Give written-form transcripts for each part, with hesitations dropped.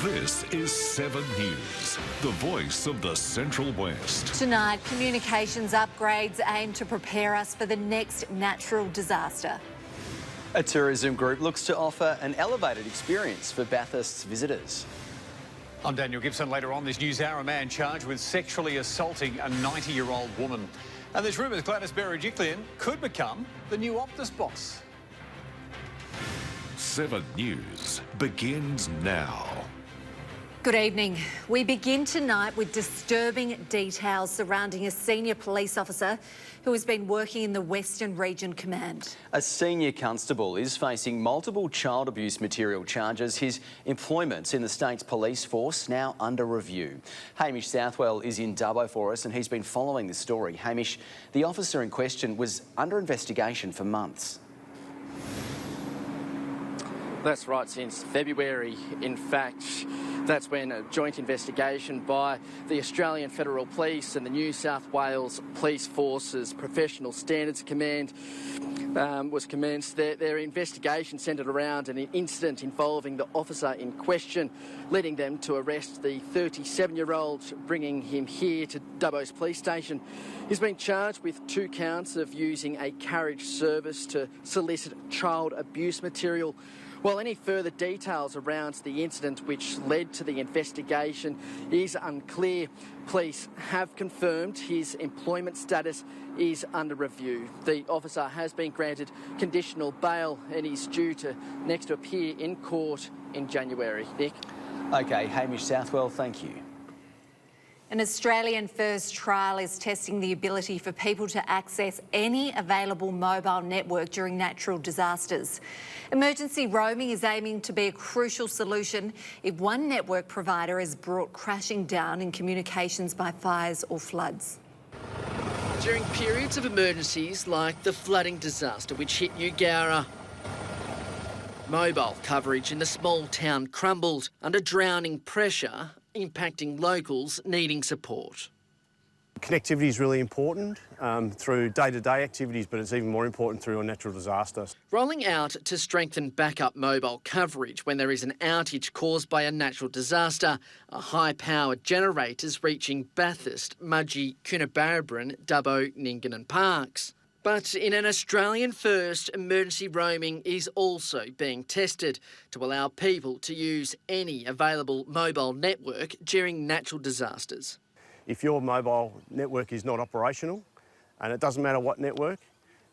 This is 7 News, the voice of the Central West. Tonight, communications upgrades aim to prepare us for the next natural disaster. A tourism group looks to offer an elevated experience for Bathurst's visitors. I'm Daniel Gibson. Later on this news hour, a man charged with sexually assaulting a 90-year-old woman. And there's rumours Gladys Berejiklian could become the new Optus boss. 7 News begins now. Good evening. We begin tonight with disturbing details surrounding a senior police officer who has been working in the Western Region Command. A senior constable is facing multiple child abuse material charges. His employment in the state's police force now under review. Hamish Southwell is in Dubbo for us and he's been following this story. Hamish, the officer in question was under investigation for months. That's right, since February. In fact, that's when a joint investigation by the Australian Federal Police and the New South Wales Police Force's Professional Standards Command was commenced. Their investigation centred around an incident involving the officer in question, leading them to arrest the 37-year-old, bringing him here to Dubbo's police station. He's been charged with 2 counts of using a carriage service to solicit child abuse material. While any further details around the incident which led to the investigation is unclear, police have confirmed his employment status is under review. The officer has been granted conditional bail and is due to next appear in court in January. Nick? OK, Hamish Southwell, thank you. An Australian first trial is testing the ability for people to access any available mobile network during natural disasters. Emergency roaming is aiming to be a crucial solution if one network provider is brought crashing down in communications by fires or floods. During periods of emergencies like the flooding disaster which hit Eugowra, mobile coverage in the small town crumbled under drowning pressure, impacting locals needing support. Connectivity is really important through day-to-day activities, but it's even more important through a natural disaster. Rolling out to strengthen backup mobile coverage when there is an outage caused by a natural disaster, are high-powered generators reaching Bathurst, Mudgee, Coonabarabran, Dubbo, Nyngan and Parkes. But in an Australian first, emergency roaming is also being tested to allow people to use any available mobile network during natural disasters. If your mobile network is not operational, and it doesn't matter what network,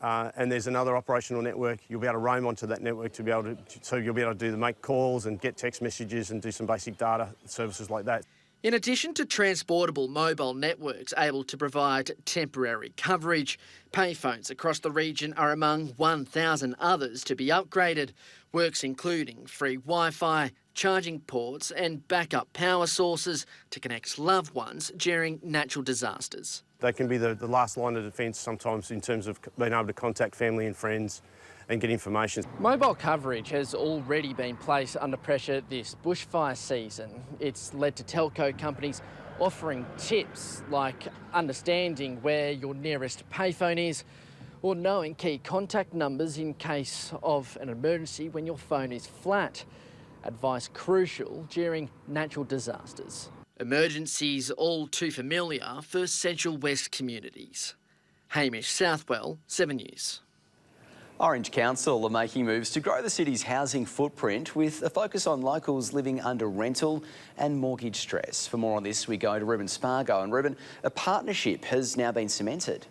and there's another operational network, you'll be able to roam onto that network to be able to, so you'll be able to make calls and get text messages and do some basic data services like that. In addition to transportable mobile networks able to provide temporary coverage, payphones across the region are among 1,000 others to be upgraded, works including free Wi-Fi, charging ports and backup power sources to connect loved ones during natural disasters. They can be the last line of defence sometimes in terms of being able to contact family and friends and get information. Mobile coverage has already been placed under pressure this bushfire season. It's led to telco companies offering tips like understanding where your nearest payphone is or knowing key contact numbers in case of an emergency when your phone is flat. Advice crucial during natural disasters. Emergencies all too familiar for Central West communities. Hamish Southwell, 7 News. Orange Council are making moves to grow the city's housing footprint with a focus on locals living under rental and mortgage stress. For more on this, we go to Ruben Spargo. And Ruben, a partnership has now been cemented.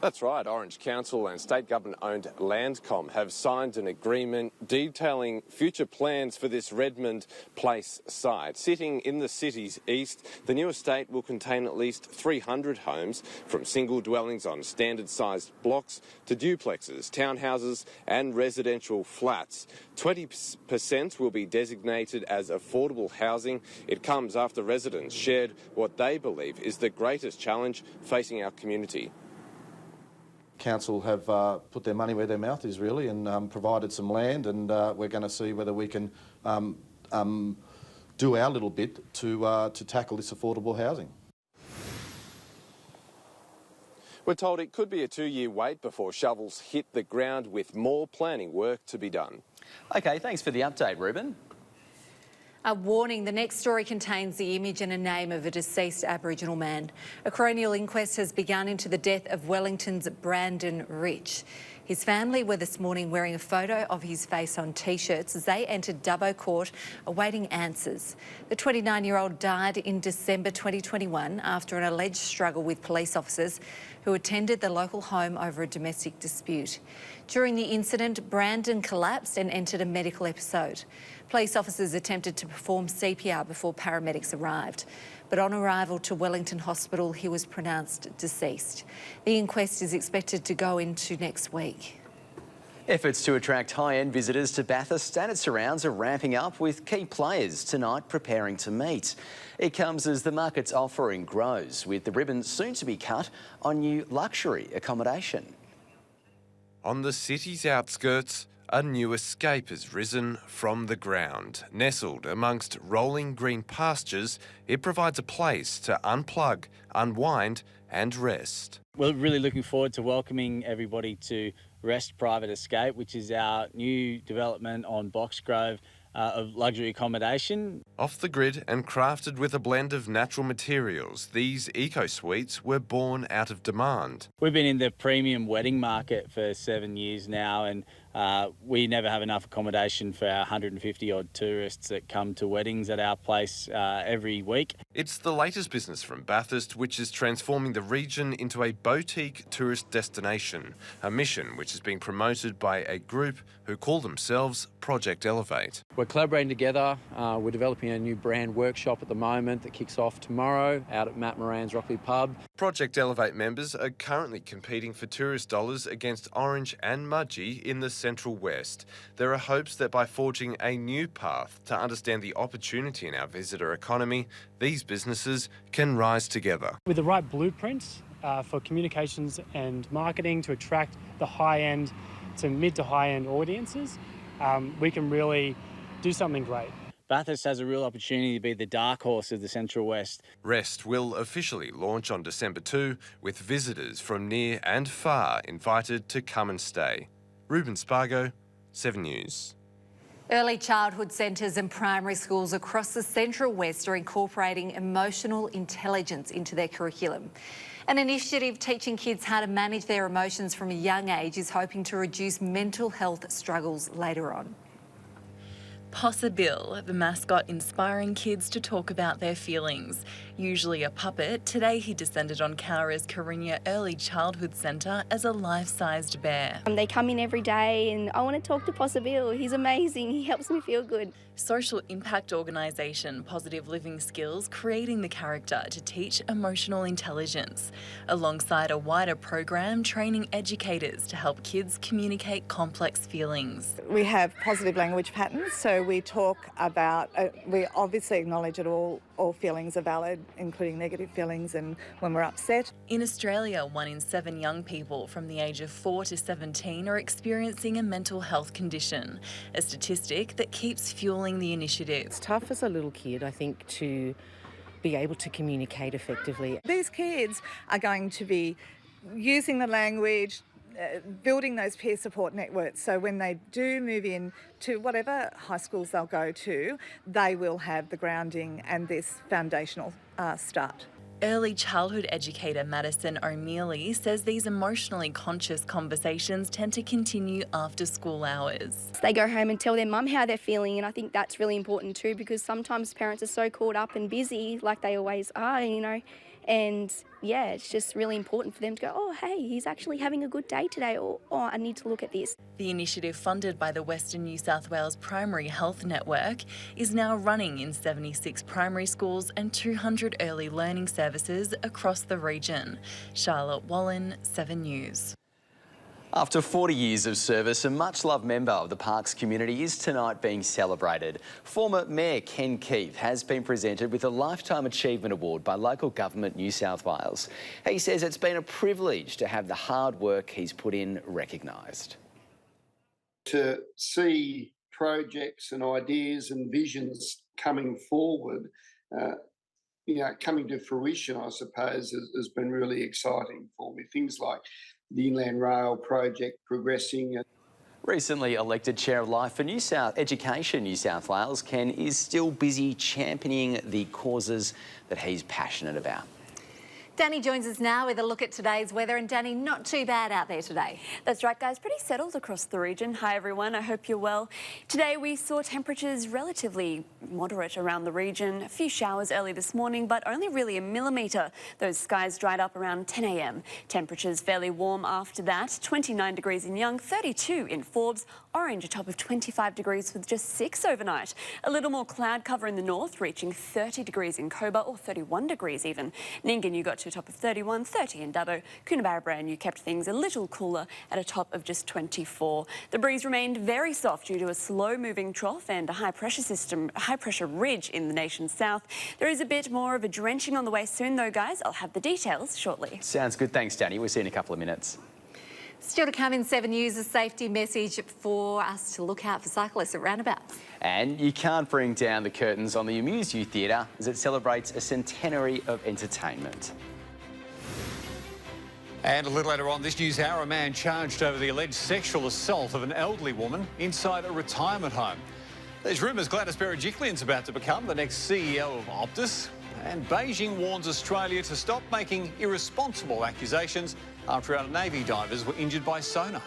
That's right. Orange Council and state government-owned Landcom have signed an agreement detailing future plans for this Redmond Place site. Sitting in the city's east, the new estate will contain at least 300 homes, from single dwellings on standard-sized blocks to duplexes, townhouses and residential flats. 20% will be designated as affordable housing. It comes after residents shared what they believe is the greatest challenge facing our community. Council have put their money where their mouth is, really, and provided some land, and we're going to see whether we can do our little bit to tackle this affordable housing. We're told it could be a 2-year wait before shovels hit the ground, with more planning work to be done. OK, thanks for the update, Ruben. A warning, the next story contains the image and a name of a deceased Aboriginal man. A coronial inquest has begun into the death of Wellington's Brandon Rich. His family were this morning wearing a photo of his face on T-shirts as they entered Dubbo Court awaiting answers. The 29-year-old died in December 2021 after an alleged struggle with police officers who attended the local home over a domestic dispute. During the incident, Brandon collapsed and entered a medical episode. Police officers attempted to perform CPR before paramedics arrived, but on arrival to Wellington Hospital, he was pronounced deceased. The inquest is expected to go into next week. Efforts to attract high-end visitors to Bathurst and its surrounds are ramping up, with key players tonight preparing to meet. It comes as the market's offering grows, with the ribbon soon to be cut on new luxury accommodation. On the city's outskirts, a new escape has risen from the ground. Nestled amongst rolling green pastures, it provides a place to unplug, unwind and rest. We're really looking forward to welcoming everybody to Rest Private Escape, which is our new development on Boxgrove of luxury accommodation. Off the grid and crafted with a blend of natural materials, these eco-suites were born out of demand. We've been in the premium wedding market for 7 years now, and we never have enough accommodation for our 150 odd tourists that come to weddings at our place every week. It's the latest business from Bathurst, which is transforming the region into a boutique tourist destination, a mission which is being promoted by a group who call themselves Project Elevate. We're collaborating together. We're developing a new brand workshop at the moment that kicks off tomorrow out at Matt Moran's Rockley Pub. Project Elevate members are currently competing for tourist dollars against Orange and Mudgee in the Central West. There are hopes that by forging a new path to understand the opportunity in our visitor economy, these businesses can rise together. With the right blueprints for communications and marketing to attract the high-end to mid to high-end audiences, we can really do something great. Bathurst has a real opportunity to be the dark horse of the Central West. Rest will officially launch on December 2, with visitors from near and far invited to come and stay. Ruben Spargo, 7 News. Early childhood centres and primary schools across the Central West are incorporating emotional intelligence into their curriculum. An initiative teaching kids how to manage their emotions from a young age is hoping to reduce mental health struggles later on. Possibill, the mascot inspiring kids to talk about their feelings. Usually a puppet, today he descended on Cowra's Carinya Early Childhood Centre as a life-sized bear. They come in every day and I want to talk to Possibill. He's amazing, he helps me feel good. Social impact organisation Positive Living Skills creating the character to teach emotional intelligence, alongside a wider program training educators to help kids communicate complex feelings. We have positive language patterns, so we talk about, we obviously acknowledge that all feelings are valid, including negative feelings and when we're upset. In Australia, 1 in 7 young people from the age of 4 to 17 are experiencing a mental health condition, a statistic that keeps fueling the initiative. It's tough as a little kid, I think, to be able to communicate effectively. These kids are going to be using the language, building those peer support networks, so when they do move in to whatever high schools they'll go to, they will have the grounding and this foundational start. Early childhood educator Madison O'Mealy says these emotionally conscious conversations tend to continue after school hours. They go home and tell their mum how they're feeling, and I think that's really important too, because sometimes parents are so caught up and busy, like they always are, you know, and yeah, it's just really important for them to go, oh, hey, he's actually having a good day today, or oh, I need to look at this. The initiative, funded by the Western New South Wales Primary Health Network, is now running in 76 primary schools and 200 early learning services across the region. Charlotte Wallen, 7 News. After 40 years of service, a much-loved member of the Parks community is tonight being celebrated. Former Mayor Ken Keith has been presented with a Lifetime Achievement Award by local government New South Wales. He says it's been a privilege to have the hard work he's put in recognised. To see projects and ideas and visions coming forward, coming to fruition, I suppose, has been really exciting for me. Things like the Inland Rail project progressing. Recently elected Chair of Life for Education New South Wales, Ken is still busy championing the causes that he's passionate about. Danny joins us now with a look at today's weather. And Danny, not too bad out there today. That's right, guys. Pretty settled across the region. Hi, everyone. I hope you're well. Today, we saw temperatures relatively moderate around the region. A few showers early this morning, but only really a millimetre. Those skies dried up around 10 a.m. Temperatures fairly warm after that. 29 degrees in Young, 32 in Forbes. Orange, a top of 25 degrees with just 6 overnight. A little more cloud cover in the north, reaching 30 degrees in Cobar, or 31 degrees even. Nyngan, you got to a top of 31, 30 in Dubbo. Coonabarabran, you kept things a little cooler at a top of just 24. The breeze remained very soft due to a slow-moving trough and a high-pressure ridge in the nation's south. There is a bit more of a drenching on the way soon, though, guys. I'll have the details shortly. Sounds good. Thanks, Danny. We'll see you in a couple of minutes. Still to come in 7 News, a safety message for us to look out for cyclists at roundabouts. And you can't bring down the curtains on the Amuse You Theatre as it celebrates a centenary of entertainment. And a little later on this news hour, a man charged over the alleged sexual assault of an elderly woman inside a retirement home. There's rumours Gladys Berejiklian's about to become the next CEO of Optus. And Beijing warns Australia to stop making irresponsible accusations after our Navy divers were injured by sonar.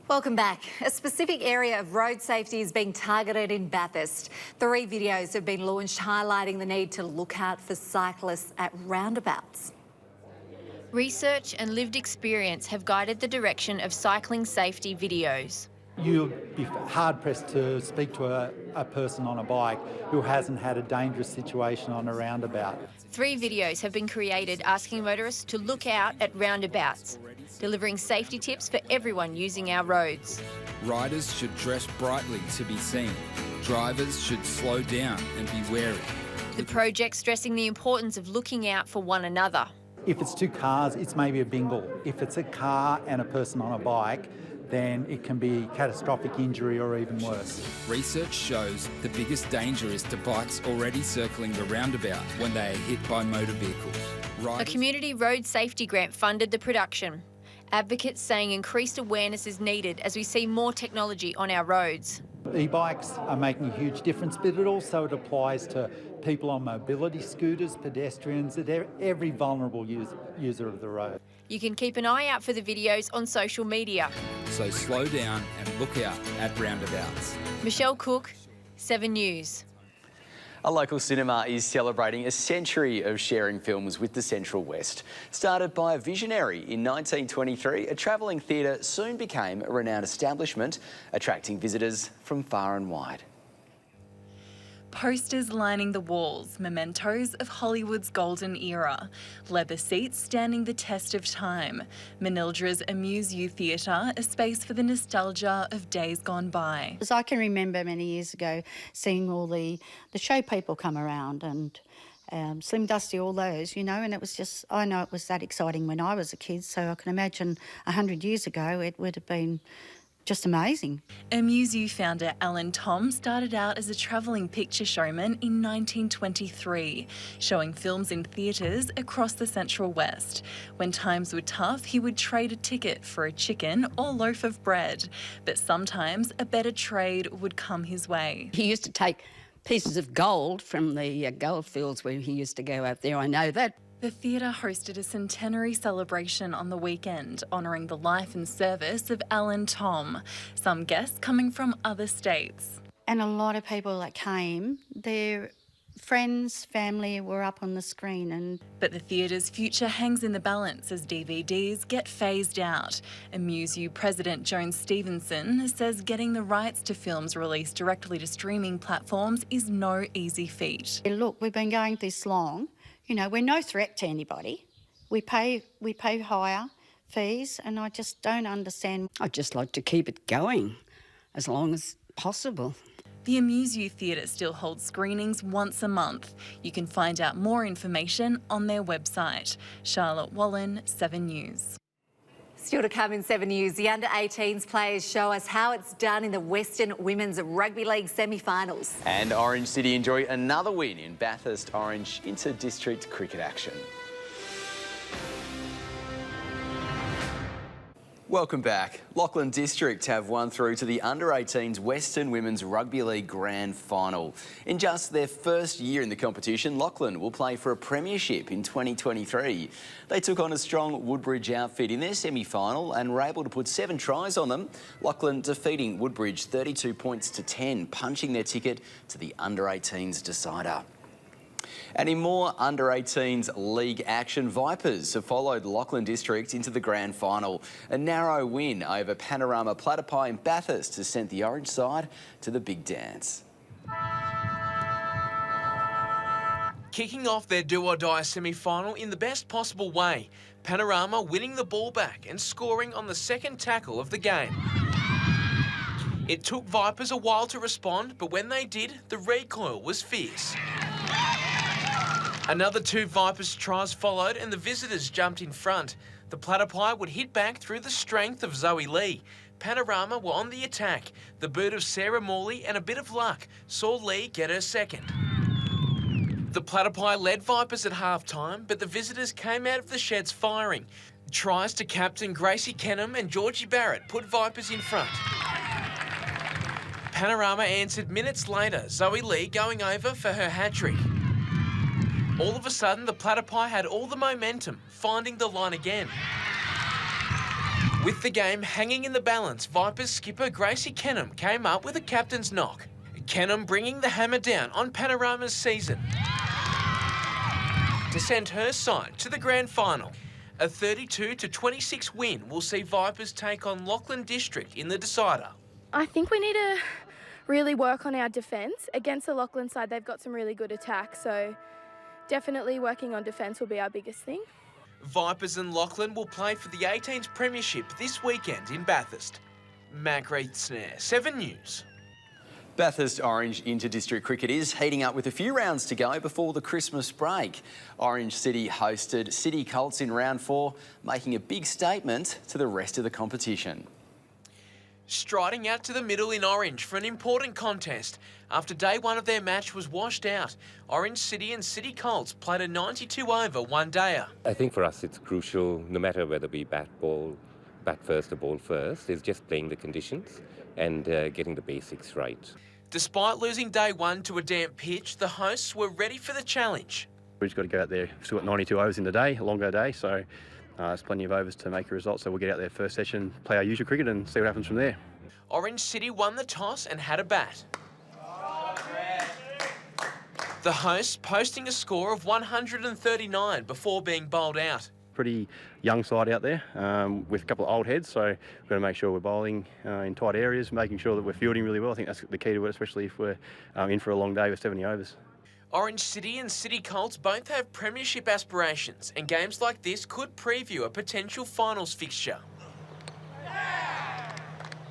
Welcome back. A specific area of road safety is being targeted in Bathurst. 3 videos have been launched highlighting the need to look out for cyclists at roundabouts. Research and lived experience have guided the direction of cycling safety videos. You'll be hard-pressed to speak to a person on a bike who hasn't had a dangerous situation on a roundabout. 3 videos have been created asking motorists to look out at roundabouts, delivering safety tips for everyone using our roads. Riders should dress brightly to be seen. Drivers should slow down and be wary. The project stressing the importance of looking out for one another. If it's 2 cars, it's maybe a bingle. If it's a car and a person on a bike, then it can be catastrophic injury or even worse. Research shows the biggest danger is to bikes already circling the roundabout when they are hit by motor vehicles. A community road safety grant funded the production. Advocates saying increased awareness is needed as we see more technology on our roads. E-bikes are making a huge difference, but it also applies to people on mobility scooters, pedestrians, every vulnerable user of the road. You can keep an eye out for the videos on social media. So slow down and look out at roundabouts. Michelle Cook, 7 News. A local cinema is celebrating a century of sharing films with the Central West. Started by a visionary in 1923, a travelling theatre soon became a renowned establishment, attracting visitors from far and wide. Posters lining the walls, mementos of Hollywood's golden era. Leather seats standing the test of time. Manildra's Amuse You Theatre, a space for the nostalgia of days gone by. As I can remember many years ago seeing all the show people come around and Slim Dusty, all those, you know, and it was just, I know it was that exciting when I was a kid, so I can imagine 100 years ago it would have been just amazing. Amuse You founder Alan Tom started out as a travelling picture showman in 1923, showing films in theatres across the Central West. When times were tough, he would trade a ticket for a chicken or loaf of bread. But sometimes a better trade would come his way. He used to take pieces of gold from the gold fields where he used to go out there, I know that. The theatre hosted a centenary celebration on the weekend, honouring the life and service of Alan Tom. Some guests coming from other states. And a lot of people that came, their friends, family were up on the screen. But the theatre's future hangs in the balance as DVDs get phased out. Amuse You President Joan Stevenson says getting the rights to films released directly to streaming platforms is no easy feat. Look, we've been going this long. You know, we're no threat to anybody. We pay higher fees, and I just don't understand. I'd just like to keep it going as long as possible. The Amuse You Theatre still holds screenings once a month. You can find out more information on their website. Charlotte Wallen, 7 News. Still to come in 7 News, the under-18s players show us how it's done in the Western Women's Rugby League semi-finals. And Orange City enjoy another win in Bathurst Orange inter-district cricket action. Welcome back. Lachlan District have won through to the Under-18s Western Women's Rugby League Grand Final. In just their first year in the competition, Lachlan will play for a premiership in 2023. They took on a strong Woodbridge outfit in their semi-final and were able to put 7 tries on them. Lachlan defeating Woodbridge 32 points to 10, punching their ticket to the Under-18s decider. And in more Under-18s league action, Vipers have followed Lachlan District into the grand final. A narrow win over Panorama Platypi in Bathurst has sent the orange side to the big dance. Kicking off their do-or-die semi-final in the best possible way, Panorama winning the ball back and scoring on the second tackle of the game. It took Vipers a while to respond, but when they did, the recoil was fierce. Another 2 Vipers tries followed and the visitors jumped in front. The Platypi would hit back through the strength of Zoe Lee. Panorama were on the attack. The boot of Sarah Morley and a bit of luck saw Lee get her second. The Platypi led Vipers at half-time, but the visitors came out of the sheds firing. Tries to captain Gracie Kenham and Georgie Barrett put Vipers in front. Panorama answered minutes later, Zoe Lee going over for her hat-trick. All of a sudden, the Platypi had all the momentum, finding the line again. With the game hanging in the balance, Vipers skipper Gracie Kenham came up with a captain's knock. Kenham bringing the hammer down on Panorama's season to send her side to the grand final. A 32-26 win will see Vipers take on Lachlan District in the decider. I think we need to really work on our defence. Against the Lachlan side, they've got some really good attack, so definitely working on defence will be our biggest thing. Vipers and Lachlan will play for the 18s Premiership this weekend in Bathurst. Mac Reith-Snare, 7 News. Bathurst Orange inter-district cricket is heating up with a few rounds to go before the Christmas break. Orange City hosted City Colts in round 4, making a big statement to the rest of the competition. Striding out to the middle in orange for an important contest. After day 1 of their match was washed out, Orange City and City Colts played a 92-over one-dayer. I think for us it's crucial, no matter whether we bat first or ball first, is just playing the conditions and getting the basics right. Despite losing day 1 to a damp pitch, the hosts were ready for the challenge. We've just got to go out there. We've still got 92 overs in the day, a longer day, so there's plenty of overs to make a result, so we'll get out there first session, play our usual cricket and see what happens from there. Orange City won the toss and had a bat. The hosts posting a score of 139 before being bowled out. Pretty young side out there with a couple of old heads, so we've got to make sure we're bowling in tight areas, making sure that we're fielding really well. I think that's the key to it, especially if we're in for a long day with 70 overs. Orange City and City Colts both have premiership aspirations, and games like this could preview a potential finals fixture.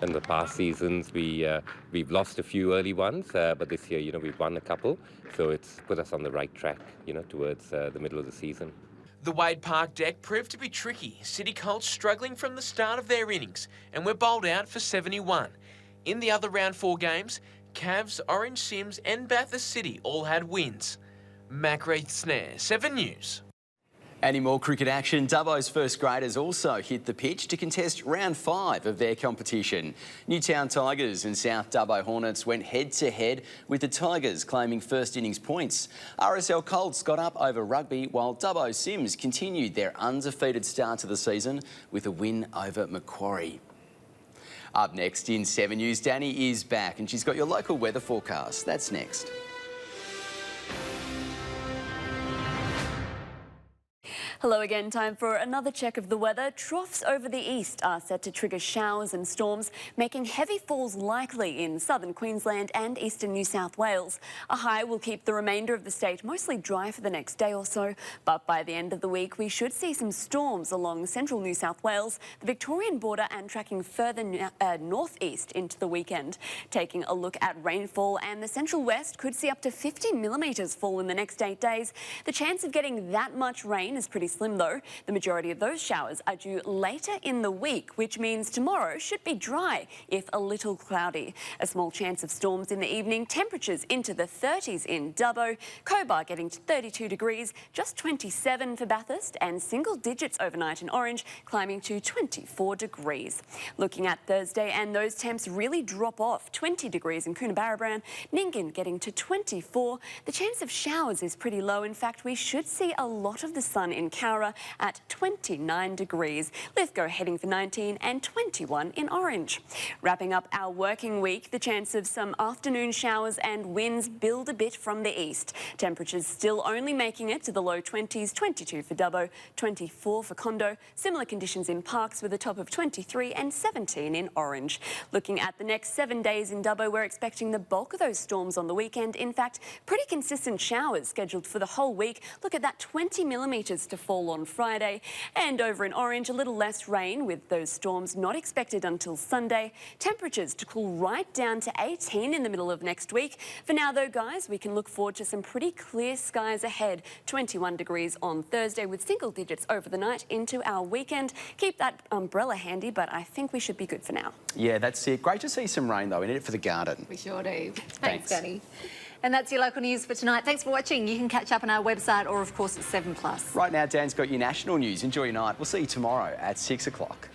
In the past seasons, we've lost a few early ones, but this year, we've won a couple, so it's put us on the right track, towards the middle of the season. The Wade Park deck proved to be tricky. City Colts struggling from the start of their innings and were bowled out for 71. In the other round 4 games, Cavs, Orange Sims and Bathurst City all had wins. Mac Reith-Snare, 7 News. And in more cricket action, Dubbo's first graders also hit the pitch to contest round 5 of their competition. Newtown Tigers and South Dubbo Hornets went head-to-head with the Tigers claiming first innings points. RSL Colts got up over Rugby while Dubbo Sims continued their undefeated start to the season with a win over Macquarie. Up next in 7 News, Danny is back and she's got your local weather forecast. That's next. Hello again, time for another check of the weather. Troughs over the east are set to trigger showers and storms, making heavy falls likely in southern Queensland and eastern New South Wales. A high will keep the remainder of the state mostly dry for the next day or so, but by the end of the week we should see some storms along central New South Wales, the Victorian border and tracking further northeast into the weekend. Taking a look at rainfall, and the Central West could see up to 50 millimetres fall in the next 8 days. The chance of getting that much rain is pretty slim though. The majority of those showers are due later in the week, which means tomorrow should be dry, if a little cloudy. A small chance of storms in the evening, temperatures into the 30s in Dubbo, Cobar getting to 32 degrees, just 27 for Bathurst, and single digits overnight in Orange, climbing to 24 degrees. Looking at Thursday, and those temps really drop off. 20 degrees in Coonabarabran, Nyngan getting to 24. The chance of showers is pretty low. In fact, we should see a lot of the sun in Cowra at 29 degrees. Lithgow heading for 19 and 21 in Orange. Wrapping up our working week, the chance of some afternoon showers and winds build a bit from the east. Temperatures still only making it to the low 20s, 22 for Dubbo, 24 for Condo. Similar conditions in Parks with a top of 23 and 17 in Orange. Looking at the next 7 days in Dubbo, we're expecting the bulk of those storms on the weekend. In fact, pretty consistent showers scheduled for the whole week. Look at that, 20 millimetres to fall on Friday. And over in Orange, a little less rain with those storms not expected until Sunday. Temperatures to cool right down to 18 in the middle of next week. For now though, guys, we can look forward to some pretty clear skies ahead. 21 degrees on Thursday with single digits over the night into our weekend. Keep that umbrella handy, but I think we should be good for now. Yeah, that's it. Great to see some rain though, in it for the garden. We sure do. Thanks. Danny. And that's your local news for tonight. Thanks for watching. You can catch up on our website or, of course, at 7+. Right now, Dan's got your national news. Enjoy your night. We'll see you tomorrow at 6 o'clock.